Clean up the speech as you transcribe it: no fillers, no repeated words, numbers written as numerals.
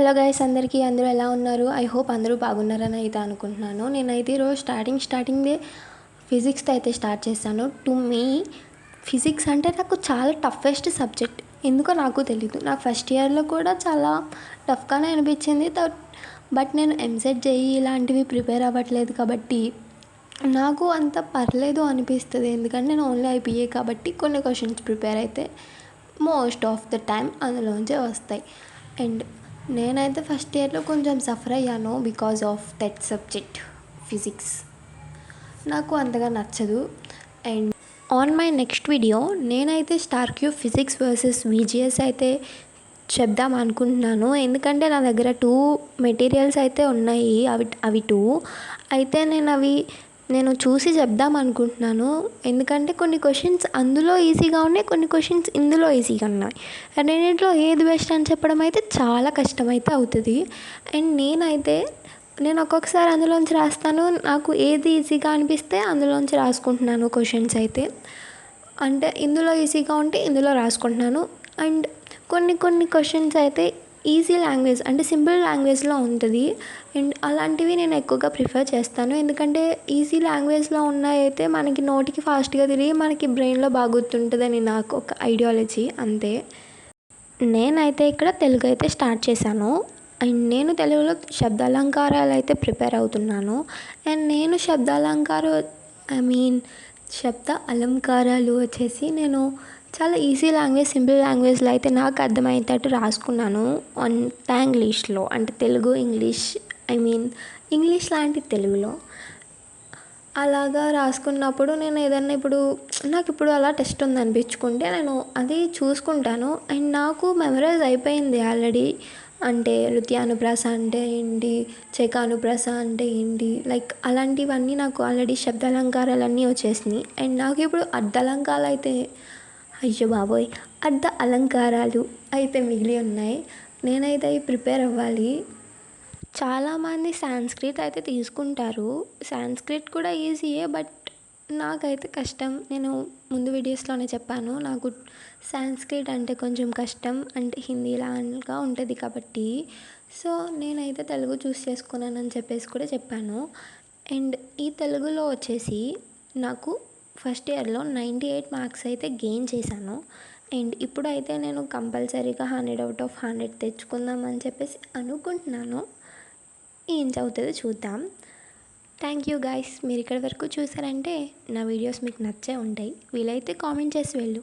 Hello guys, అందరూ ఎలా ఉన్నారు? ఐ హోప్ అందరూ బాగున్నారని అయితే అనుకుంటున్నాను. నేనైతే ఈరోజు స్టార్టింగ్ ఫిజిక్స్తో అయితే స్టార్ట్ చేశాను. టు మీ ఫిజిక్స్ అంటే నాకు చాలా టఫెస్ట్ సబ్జెక్ట్. ఎందుకో నాకు తెలీదు. నాకు ఫస్ట్ ఇయర్లో కూడా చాలా టఫ్గానే అనిపించింది. బట్ నేను ఎంసెట్ జేఈఈ ఇలాంటివి ప్రిపేర్ అవ్వట్లేదు కాబట్టి నాకు అంత పర్లేదు అనిపిస్తుంది. ఎందుకంటే నేను ఓన్లీ ఐపీఏ కాబట్టి కొన్ని క్వశ్చన్స్ ప్రిపేర్ అయితే మోస్ట్ ఆఫ్ ద టైం అందులోంచే వస్తాయి. అండ్ నేనైతే ఫస్ట్ ఇయర్లో కొంచెం సఫర్ అయ్యాను because of that subject physics. నాకు అంతగా నచ్చదు. And on my next video నేనైతే star cube physics versus VGS అయితే చెప్దాం అనుకుంటున్నాను. ఎందుకంటే నా దగ్గర 2 మెటీరియల్స్ అయితే ఉన్నాయి. అవి 2 అయితే నేను చూసి చెప్దాం అనుకుంటున్నాను. ఎందుకంటే కొన్ని క్వశ్చన్స్ అందులో ఈజీగా ఉన్నాయి, కొన్ని క్వశ్చన్స్ ఇందులో ఈజీగా ఉన్నాయి. రెండింటిలో ఏది బెస్ట్ అని చెప్పడం అయితే చాలా కష్టమైతే అవుతుంది. అండ్ నేను ఒక్కొక్కసారి అందులోంచి రాస్తాను. నాకు ఏది ఈజీగా అనిపిస్తే అందులోంచి రాసుకుంటున్నాను క్వశ్చన్స్ అయితే. అంటే ఇందులో ఈజీగా ఉంటే ఇందులో రాసుకుంటున్నాను. అండ్ కొన్ని క్వశ్చన్స్ అయితే ఈజీ లాంగ్వేజ్ అంటే సింపుల్ లాంగ్వేజ్లో ఉంటుంది. అండ్ అలాంటివి నేను ఎక్కువగా ప్రిఫర్ చేస్తాను. ఎందుకంటే ఈజీ లాంగ్వేజ్లో అయితే మనకి నోటికి ఫాస్ట్గా తిరిగి మనకి బ్రెయిన్లో బాగా గుర్తుంటుందని నాకు ఒక ఐడియాలజీ, అంతే. నేనైతే ఇక్కడ తెలుగు అయితే స్టార్ట్ చేశాను. అండ్ నేను తెలుగులో శబ్దాలంకారాలు అయితే ప్రిపేర్ అవుతున్నాను. అండ్ నేను శబ్ద అలంకారాలు వచ్చేసి నేను చాలా ఈజీ లాంగ్వేజ్, సింపుల్ లాంగ్వేజ్లో అయితే నాకు అర్థమయ్యేటట్టు రాసుకున్నాను. టాంగ్లీష్లో అంటే తెలుగు ఇంగ్లీష్ లాంటి తెలుగులో అలాగా రాసుకున్నప్పుడు నేను ఏదన్నా నాకు ఇప్పుడు అలా టెస్ట్ ఉంది అనిపించుకుంటే నేను అది చూసుకుంటాను. అండ్ నాకు మెమరైజ్ అయిపోయింది ఆల్రెడీ. అంటే నృత్యానుప్రాస అంటే ఏంటి, చెకానుప్రాస అంటే ఏంటి, లైక్ అలాంటివన్నీ నాకు ఆల్రెడీ శబ్దాలంకారాలన్నీ వచ్చేసినాయి. అండ్ నాకు ఇప్పుడు అర్ధ అలంకారాలు అయితే మిగిలి ఉన్నాయి. నేనైతే అవి ప్రిపేర్ అవ్వాలి. చాలామంది సాంస్క్రిట్ అయితే తీసుకుంటారు. సాంస్క్రిట్ కూడా ఈజీయే, బట్ నాకైతే కష్టం. నేను ముందు వీడియోస్లోనే చెప్పాను, నాకు సాంస్క్రిట్ అంటే కొంచెం కష్టం. అంటే హిందీ లాగా ఉంటుంది కాబట్టి. సో నేనైతే తెలుగు చూస్ చేసుకున్నానని చెప్పేసి కూడా చెప్పాను. అండ్ ఈ తెలుగులో వచ్చేసి నాకు ఫస్ట్ ఇయర్లో 98 మార్క్స్ అయితే గెయిన్ చేశాను. అండ్ ఇప్పుడైతే నేను కంపల్సరీగా 100 out of 100 తెచ్చుకుందామని చెప్పేసి అనుకుంటున్నాను. ఏం చదువుతుందో చూద్దాం. థ్యాంక్ యూ గైస్, మీరు ఇక్కడి వరకు చూసారంటే నా వీడియోస్ మీకు నచ్చే ఉంటాయి. వీలైతే కామెంట్ చేసి వెళ్ళు.